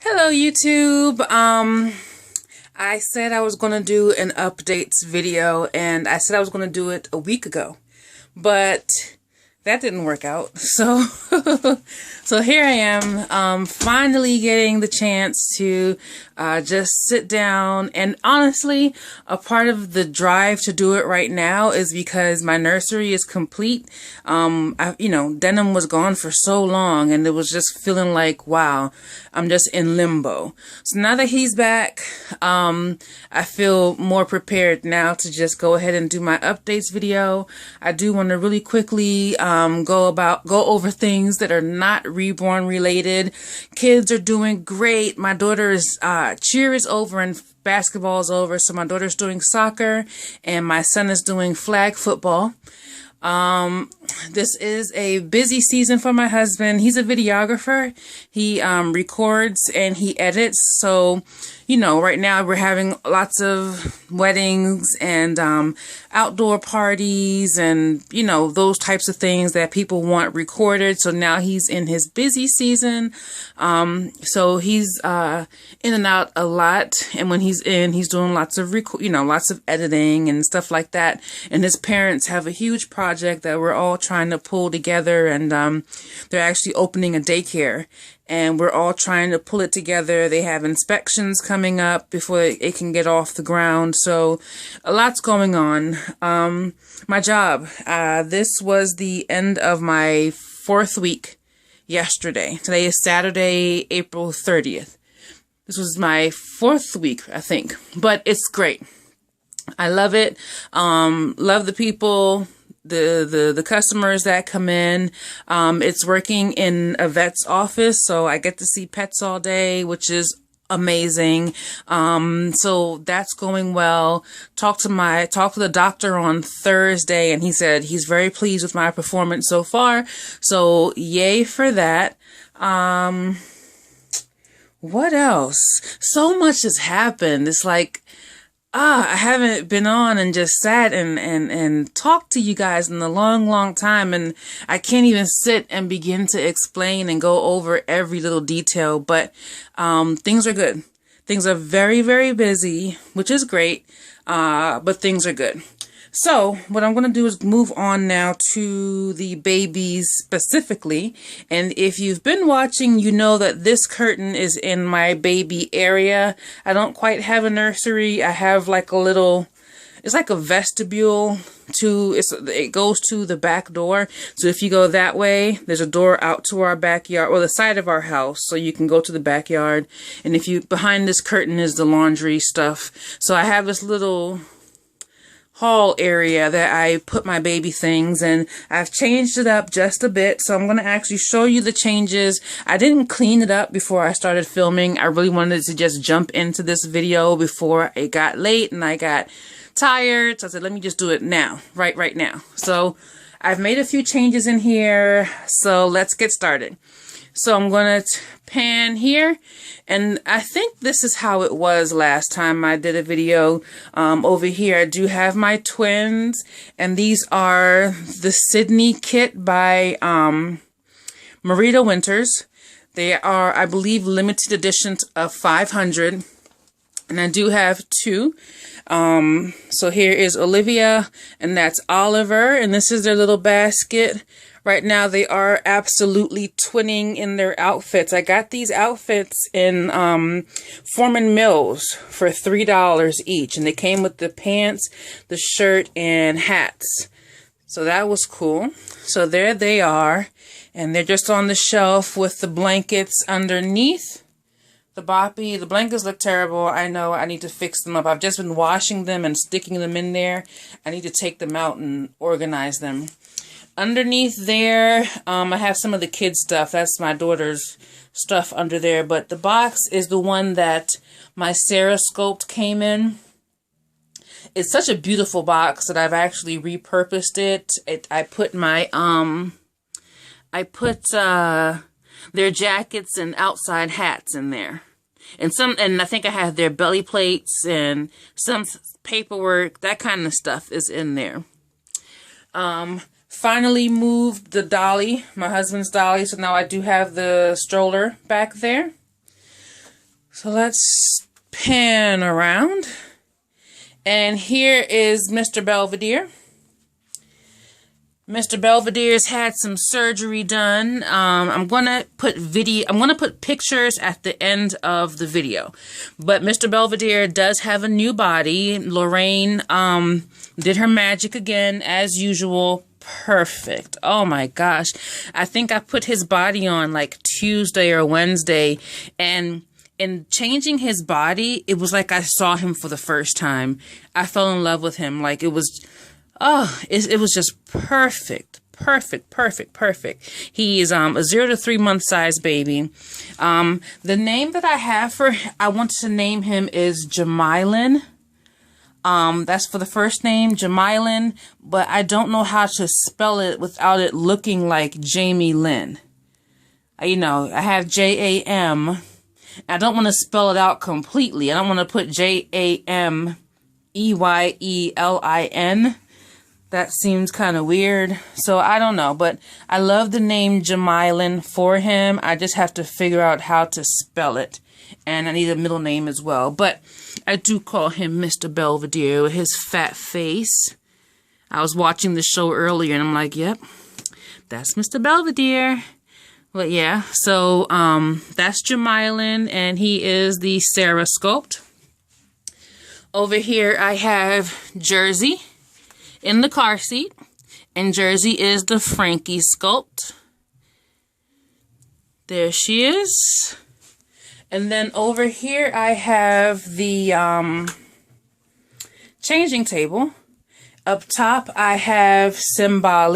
Hello YouTube. I said I was going to do an updates video and I said I was going to do it a week ago, but that didn't work out. So so here I am, finally getting the chance to just sit down. And honestly, a part of the drive to do it right now is because my nursery is complete. Denim was gone for so long and it was just feeling like, wow, I'm just in limbo. So now that he's back, I feel more prepared now to just go ahead and do my updates video. I do want to really quickly go over things that are not reborn related. Kids are doing great. My daughter's cheer is over and basketball is over, so my daughter's doing soccer and my son is doing flag football. This is a busy season for my husband. He's a videographer. He records and he edits. So, right now we're having lots of weddings and outdoor parties and, those types of things that people want recorded. So now he's in his busy season. So he's in and out a lot. And when he's in, he's doing lots of lots of editing and stuff like that. And his parents have a huge project that we're all trying to pull together, and they're actually opening a daycare and we're all trying to pull it together. They have inspections coming up before it can get off the ground, so a lot's going on. My job, this was the end of my 4th week yesterday. Today is Saturday, April 30th. This was my 4th week, I think, but it's great. I love it. Love the people, the customers that come in. It's working in a vet's office, so I get to see pets all day, which is amazing. So that's going well. Talked to the doctor on Thursday, and he said he's very pleased with my performance so far. So yay for that. What else? So much has happened. It's like, I haven't been on and just sat and talked to you guys in a long time, and I can't even sit and begin to explain and go over every little detail, but things are good. Things are very, very busy, which is great, but things are good. So what I'm going to do is move on now to the babies specifically. And if you've been watching, you know that this curtain is in my baby area. I don't quite have a nursery. I have like a little, it's like a vestibule it goes to the back door. So if you go that way, there's a door out to our backyard, or the side of our house, so you can go to the backyard. And behind this curtain is the laundry stuff. So I have this little hall area that I put my baby things, and I've changed it up just a bit, so I'm going to actually show you the changes. I didn't clean it up before I started filming. I really wanted to just jump into this video before it got late and I got tired, so I said let me just do it now, right now. So I've made a few changes in here, so let's get started. So I'm going to pan here, and I think this is how it was last time I did a video. Over here I do have my twins, and these are the Sydney kit by Marita Winters. They are, I believe, limited editions of 500, and I do have 2. So here is Olivia, and that's Oliver, and this is their little basket. Right now, they are absolutely twinning in their outfits. I got these outfits in Foreman Mills for $3 each, and they came with the pants, the shirt, and hats. So that was cool. So there they are, and they're just on the shelf with the blankets underneath. The boppy, the blankets look terrible. I know I need to fix them up. I've just been washing them and sticking them in there. I need to take them out and organize them. Underneath there, I have some of the kids' stuff. That's my daughter's stuff under there. But the box is the one that my Sarah Sculpt came in. It's such a beautiful box that I've actually repurposed it. I put my, their jackets and outside hats in there. And I think I have their belly plates and some paperwork, that kind of stuff is in there. Finally moved the dolly, my husband's dolly, so now I do have the stroller back there. So let's pan around. And here is Mr. Belvedere. Mr. Belvedere's had some surgery done. I'm gonna put pictures at the end of the video. But Mr. Belvedere does have a new body. Lorraine did her magic again as usual. Perfect. Oh my gosh. I think I put his body on like Tuesday or Wednesday, and in changing his body, it was like I saw him for the first time. I fell in love with him. Like it was just perfect. He is a 0 to 3 month size baby. The name that I want to name him is Jamilin. That's for the first name, Jamilin, but I don't know how to spell it without it looking like Jamie Lynn. You know, I have J-A-M. I don't want to spell it out completely. I don't want to put Jameyeylin. That seems kind of weird. So I don't know, but I love the name Jamilin for him. I just have to figure out how to spell it. And I need a middle name as well. But I do call him Mr. Belvedere with his fat face. I was watching the show earlier and I'm like, yep, that's Mr. Belvedere. But yeah, so that's Jamilin, and he is the Sarah sculpt. Over here I have Jersey in the car seat, and Jersey is the Frankie sculpt. There she is. And then over here I have the changing table. Up top I have Simba.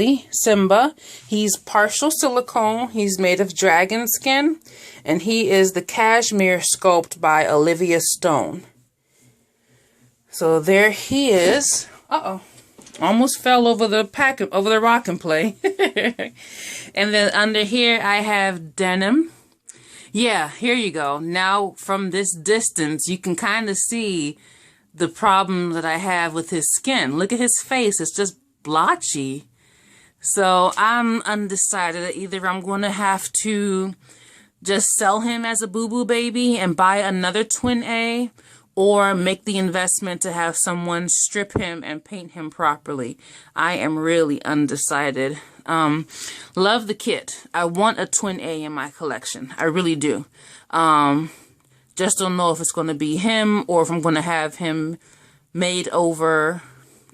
He's partial silicone. He's made of dragon skin, and he is the cashmere sculpt by Olivia Stone. So there he is. Almost fell over the rock and play. And then under here I have denim. Yeah, here you go. Now from this distance you can kind of see the problem that I have with his skin. Look at his face. It's just blotchy. So I'm undecided. Either I'm going to have to just sell him as a boo-boo baby and buy another twin A, or make the investment to have someone strip him and paint him properly. I am really undecided. Love the kit. I want a twin A in my collection. I really do. Just don't know if it's going to be him or if I'm going to have him made over.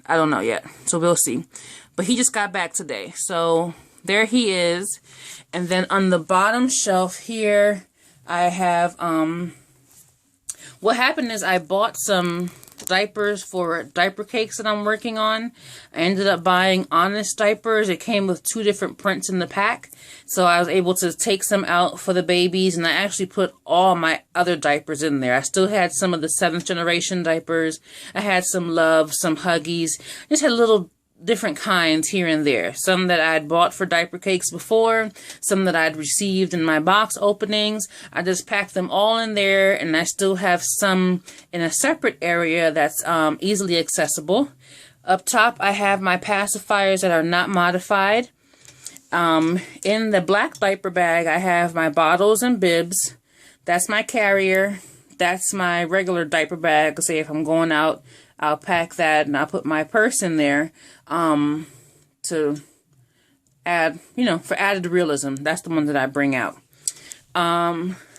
I don't know yet. So we'll see. But he just got back today. So there he is. And then on the bottom shelf here, I have, what happened is I bought some diapers for diaper cakes that I'm working on. I ended up buying Honest diapers. It came with 2 different prints in the pack. So I was able to take some out for the babies, and I actually put all my other diapers in there. I still had some of the 7th generation diapers. I had some Love, some Huggies. Just had little different kinds here and there. Some that I'd bought for diaper cakes before, some that I'd received in my box openings. I just packed them all in there, and I still have some in a separate area that's easily accessible. Up top, I have my pacifiers that are not modified. In the black diaper bag, I have my bottles and bibs. That's my carrier. That's my regular diaper bag. Say if I'm going out, I'll pack that and I'll put my purse in there to add, for added realism. That's the one that I bring out.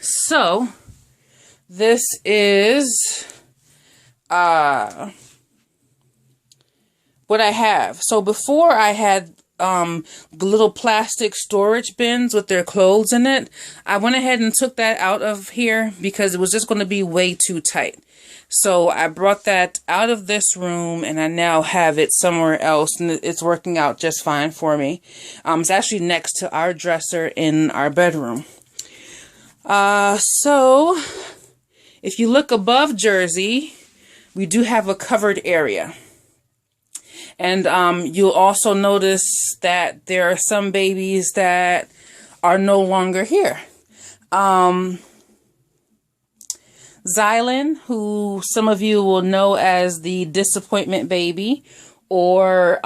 So this is what I have. So before I had the little plastic storage bins with their clothes in it. I went ahead and took that out of here because it was just going to be way too tight. So I brought that out of this room, and I now have it somewhere else, and it's working out just fine for me. It's actually next to our dresser in our bedroom. So if you look above Jersey, we do have a covered area. And you'll also notice that there are some babies that are no longer here. Xylin, who some of you will know as the disappointment baby, or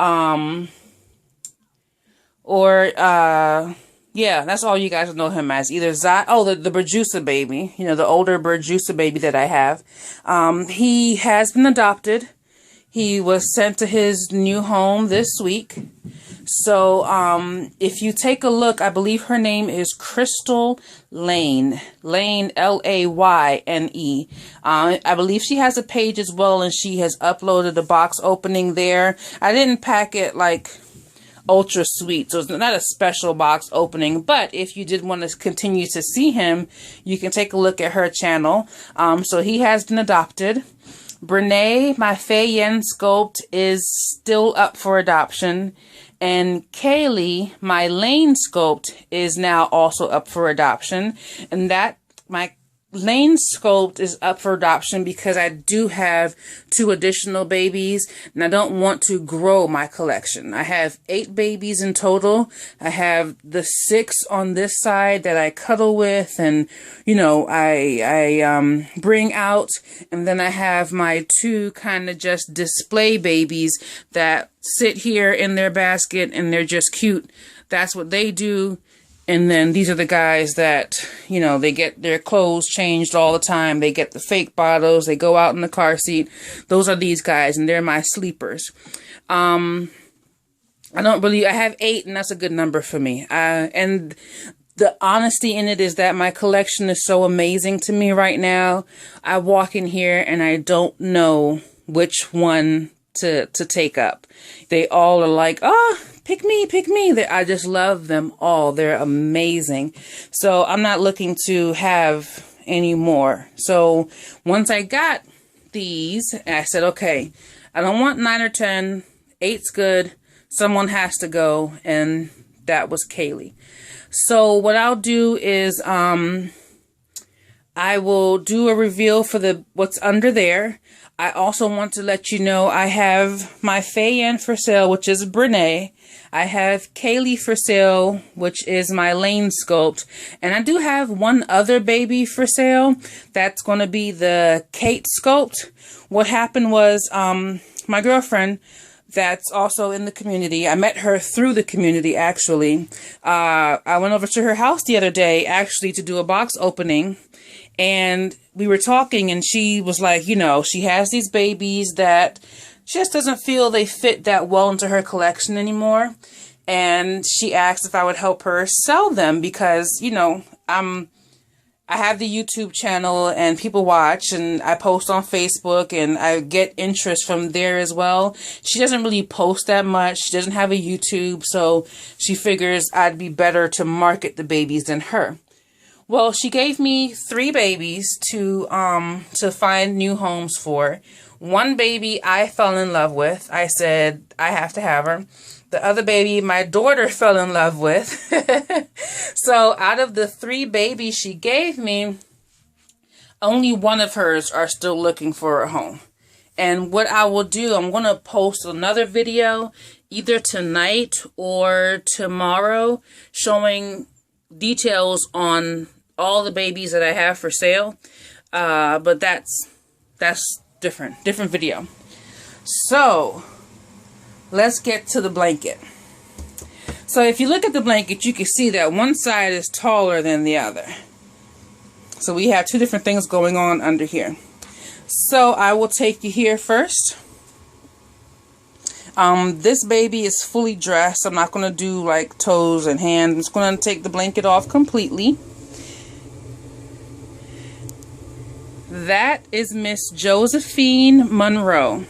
Yeah, that's all you guys know him as. Either the Berjusa baby, you know, the older Berjusa baby that I have. He has been adopted. He was sent to his new home this week. So, if you take a look, I believe her name is Crystal Lane. Lane, Layne. I believe she has a page as well, and she has uploaded a box opening there. I didn't pack it like ultra sweet, so it's not a special box opening, but if you did want to continue to see him, you can take a look at her channel. So he has been adopted. Brene, my Fei Yen sculpt, is still up for adoption, and Kaylee, my Lane sculpt, is now also up for adoption. And that my Lane sculpt is up for adoption because I do have 2 additional babies, and I don't want to grow my collection. I have 8 babies in total. I have the 6 on this side that I cuddle with, and you know, I bring out, and then I have my 2 kind of just display babies that sit here in their basket, and they're just cute. That's what they do. And then these are the guys that, you know, they get their clothes changed all the time. They get the fake bottles. They go out in the car seat. Those are these guys, and they're my sleepers. I have 8, and that's a good number for me. And the honesty in it is that my collection is so amazing to me right now. I walk in here, and I don't know which one to take up. They all are like, oh, pick me, pick me. I just love them all. They're amazing. So I'm not looking to have any more. So once I got these, I said, okay, I don't want 9 or 10. 8's good. Someone has to go. And that was Kaylee. So what I'll do is I will do a reveal for what's under there. I also want to let you know I have my Fei Yen for sale, which is Brene. I have Kaylee for sale, which is my Lane sculpt. And I do have one other baby for sale. That's going to be the Kate sculpt. What happened was my girlfriend, that's also in the community. I met her through the community, actually. I went over to her house the other day, actually, to do a box opening. And we were talking, and she was like, you know, she has these babies that she just doesn't feel they fit that well into her collection anymore. And she asked if I would help her sell them because, you know, I have the YouTube channel and people watch, and I post on Facebook, and I get interest from there as well. She doesn't really post that much. She doesn't have a YouTube, so she figures I'd be better to market the babies than her. Well, she gave me 3 babies to find new homes for. One baby I fell in love with. I said, I have to have her. The other baby, my daughter fell in love with. So out of the 3 babies she gave me, only one of hers are still looking for a home. And what I will do, I'm going to post another video either tonight or tomorrow showing details on all the babies that I have for sale. But that's different video. So let's get to the blanket. So if you look at the blanket, you can see that one side is taller than the other. So we have 2 different things going on under here. So I will take you here first. This baby is fully dressed. I'm not going to do like toes and hands. I'm just going to take the blanket off completely. That is Miss Josephine Monroe.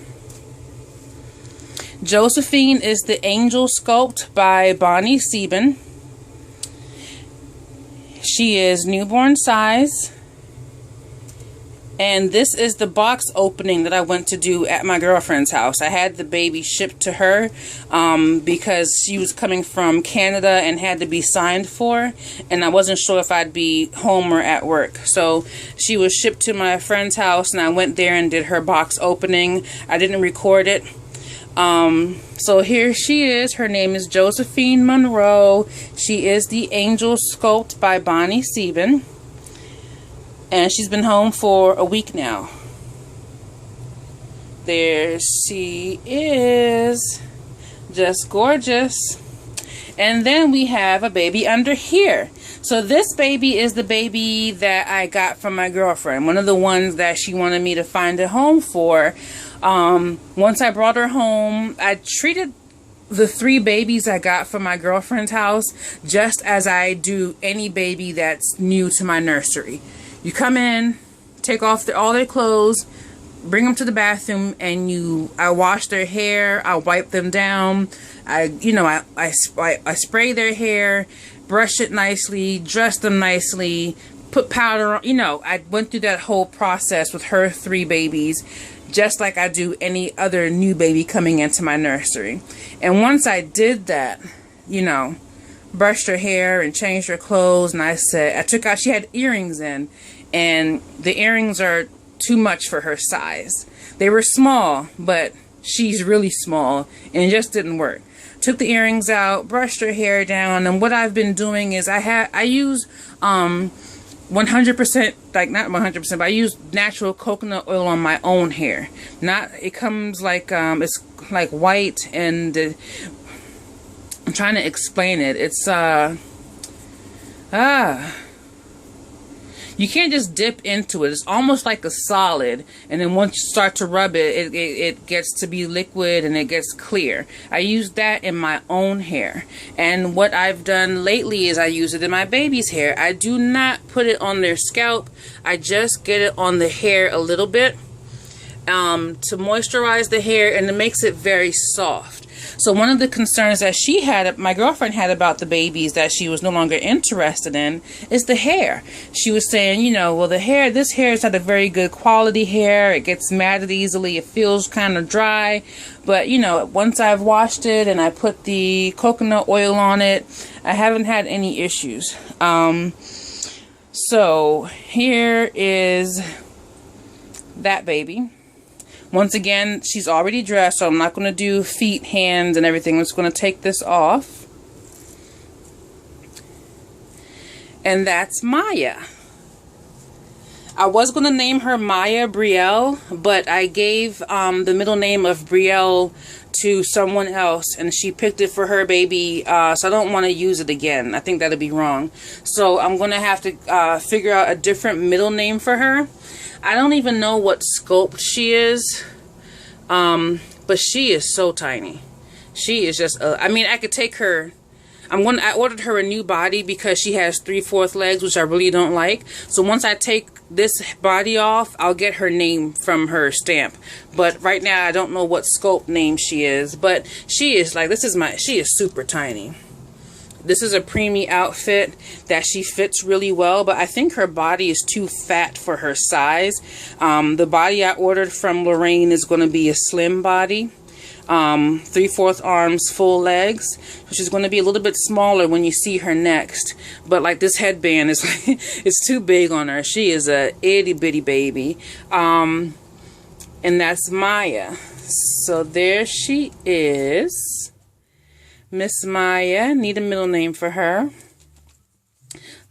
Josephine is the Angel Sculpt by Bonnie Sieben. She is newborn size. And this is the box opening that I went to do at my girlfriend's house. I had the baby shipped to her because she was coming from Canada and had to be signed for. And I wasn't sure if I'd be home or at work. So she was shipped to my friend's house, and I went there and did her box opening. I didn't record it. So here she is. Her name is Josephine Monroe. She is the Angel Sculpt by Bonnie Sieben. And she's been home for a week now. There she is. Just gorgeous. And then we have a baby under here. So this baby is the baby that I got from my girlfriend. One of the ones that she wanted me to find a home for. Once I brought her home, I treated the 3 babies I got from my girlfriend's house just as I do any baby that's new to my nursery. You come in, take off all their clothes, bring them to the bathroom, and I wash their hair, I wipe them down, I spray their hair, brush it nicely, dress them nicely, put powder on. I went through that whole process with her 3 babies, just like I do any other new baby coming into my nursery. And once I did that, brushed her hair and changed her clothes, and I took out, she had earrings in, and the earrings are too much for her size. They were small, but she's really small, and it just didn't work. Took the earrings out, brushed her hair down, and what I've been doing is I use 100%, like not 100%, but I use natural coconut oil on my own hair. It comes like it's like white, and I'm trying to explain it. It's you can't just dip into it. It's almost like a solid, and then once you start to rub it, it gets to be liquid and it gets clear. I use that in my own hair, and what I've done lately is I use it in my baby's hair. I do not put it on their scalp. I just get it on the hair a little bit to moisturize the hair, and it makes it very soft. So one of the concerns that my girlfriend had about the babies that she was no longer interested in is the hair. She was saying, well, this hair is not a very good quality hair. It gets matted easily. It feels kind of dry. But, once I've washed it and I put the coconut oil on it, I haven't had any issues. So here is that baby. Once again, she's already dressed, so I'm not going to do feet, hands, and everything. I'm just going to take this off. And that's Maya. I was going to name her Maya Brielle, but I gave the middle name of Brielle to someone else, and she picked it for her baby, so I don't want to use it again. I think that'd be wrong. So I'm going to have to figure out a different middle name for her. I don't even know what sculpt she is, but she is so tiny. She is just, I could take her, I ordered her a new body because she has 3/4 legs, which I really don't like. So once I take this body off, I'll get her name from her stamp. But right now, I don't know what sculpt name she is, but she is she is super tiny. This is a preemie outfit that she fits really well, but I think her body is too fat for her size. The body I ordered from Lorraine is going to be a slim body. 3/4 arms, full legs. She's going to be a little bit smaller when you see her next. But like this headband is it's too big on her. She is a itty bitty baby. And that's Maya. So there she is. Miss Maya. Need a middle name for her.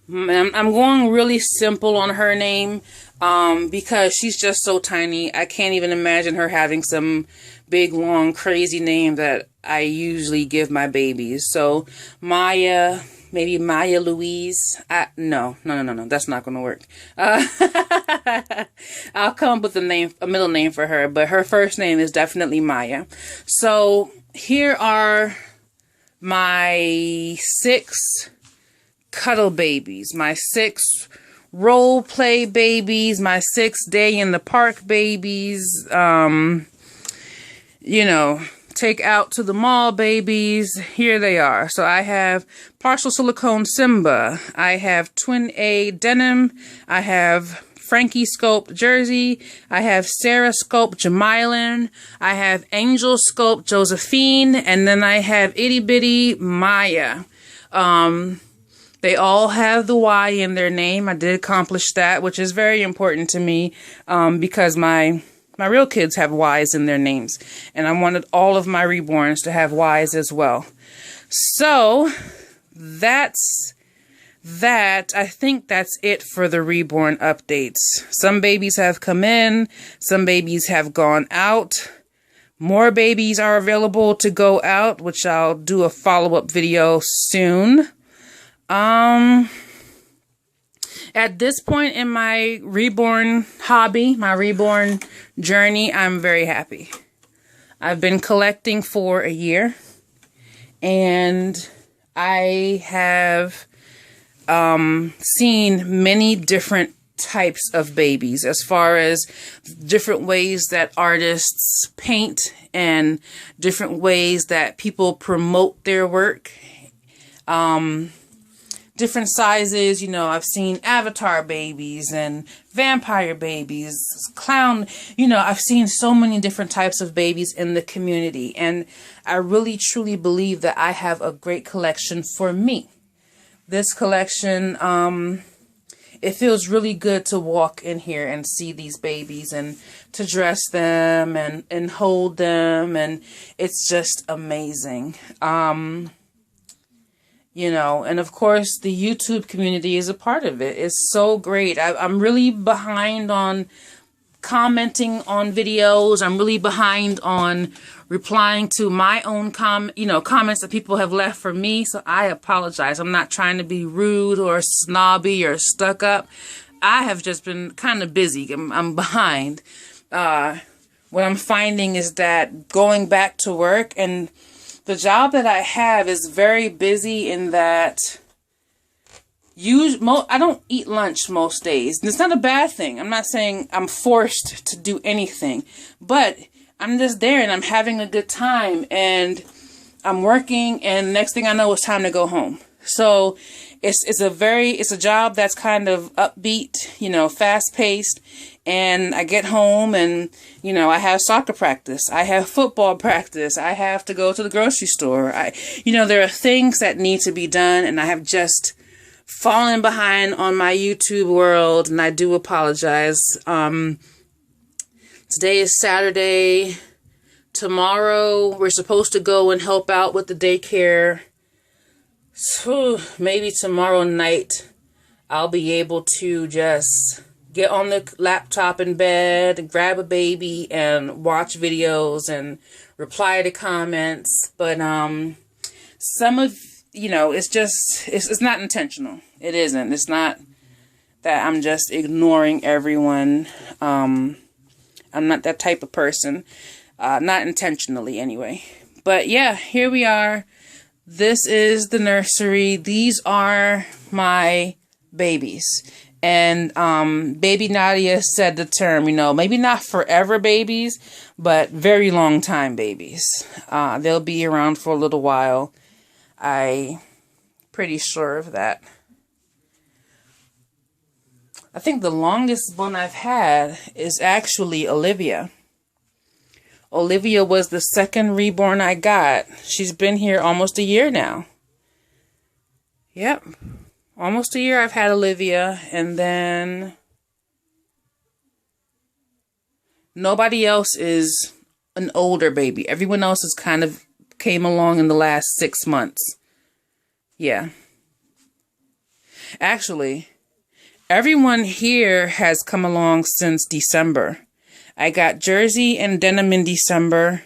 I'm going really simple on her name because she's just so tiny. I can't even imagine her having some big, long, crazy name that I usually give my babies. So Maya, maybe Maya Louise. No. That's not going to work. I'll come up with a middle name for her, but her first name is definitely Maya. So here are my 6 cuddle babies, my 6 role play babies, my 6 day in the park babies, take out to the mall babies. Here they are. So I have partial silicone Simba, I have twin A denim, I have Frankie Sculpt Jersey, I have Sarah Sculpt Jamilin, I have Angel Sculpt Josephine, and then I have Itty Bitty Maya. They all have the Y in their name. I did accomplish that, which is very important to me because my real kids have Y's in their names, and I wanted all of my reborns to have Y's as well. So that's that. I think that's it for the reborn updates. Some babies have come in, some babies have gone out. More babies are available to go out, which I'll do a follow-up video soon. At this point in my reborn hobby, my reborn journey, I'm very happy. I've been collecting for a year, and I have seen many different types of babies, as far as different ways that artists paint and different ways that people promote their work. Different sizes, you know, I've seen avatar babies and vampire babies, clown, you know, I've seen so many different types of babies in the community, and I really truly believe that I have a great collection for me. This collection, it feels really good to walk in here and see these babies and to dress them and hold them, and it's just amazing. You know, and of course the YouTube community is a part of it. It's so great. I'm really behind on commenting on videos. I'm really behind on replying to my own comments that people have left for me. So I apologize. I'm not trying to be rude or snobby or stuck up. I have just been kind of busy. I'm behind. What I'm finding is that going back to work, and the job that I have is very busy in that I don't eat lunch most days. And it's not a bad thing. I'm not saying I'm forced to do anything, but I'm just there and I'm having a good time and I'm working, and next thing I know, it's time to go home. So it's a job that's kind of upbeat, you know, fast paced. And I get home and, you know, I have soccer practice. I have football practice. I have to go to the grocery store. There are things that need to be done, and I have just fallen behind on my YouTube world, and I do apologize. Today is Saturday. Tomorrow we're supposed to go and help out with the daycare. So maybe tomorrow night I'll be able to just get on the laptop in bed and grab a baby and watch videos and reply to comments. But some of, it's not intentional. It isn't. It's not that I'm just ignoring everyone. I'm not that type of person. Not intentionally anyway. But yeah, here we are. This is the nursery. These are my babies. And baby Nadia said the term, maybe not forever babies, but very long time babies. They'll be around for a little while. I'm pretty sure of that. I think the longest one I've had is actually Olivia. Olivia was the second reborn I got. She's been here almost a year now. Yep. Almost a year I've had Olivia, and then nobody else is an older baby. Everyone else has kind of came along in the last 6 months. Yeah. Actually, everyone here has come along since December. I got Jersey and Denim in December.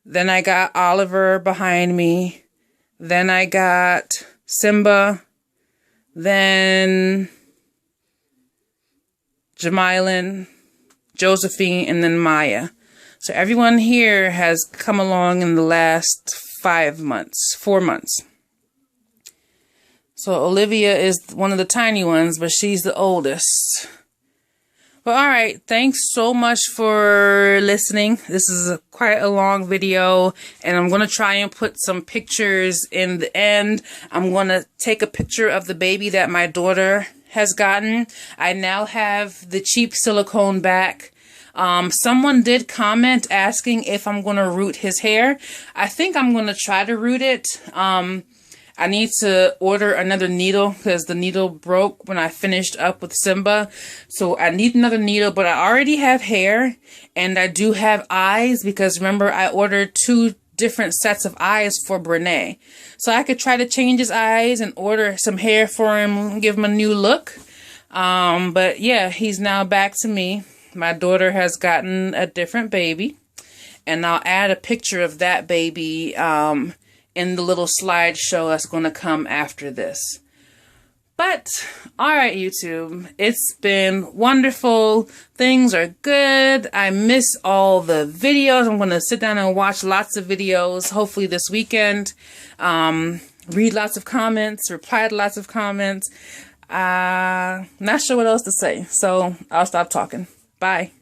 Then I got Oliver behind me. Then I got Simba, then Jamilin, Josephine, and then Maya. So everyone here has come along in the last 4 months. So Olivia is one of the tiny ones, but she's the oldest. But all right, thanks so much for listening. This is quite a long video, and I'm going to try and put some pictures in the end. I'm going to take a picture of the baby that my daughter has gotten. I now have the cheap silicone back. Someone did comment asking if I'm going to root his hair. I think I'm going to try to root it. I need to order another needle because the needle broke when I finished up with Simba. So I need another needle, but I already have hair and I do have eyes because remember I ordered 2 different sets of eyes for Brene. So I could try to change his eyes and order some hair for him and give him a new look. But yeah, he's now back to me. My daughter has gotten a different baby. and I'll add a picture of that baby in the little slideshow that's going to come after this. But, alright YouTube, it's been wonderful. Things are good. I miss all the videos. I'm going to sit down and watch lots of videos, hopefully this weekend. Read lots of comments, reply to lots of comments. Not sure what else to say, so I'll stop talking. Bye.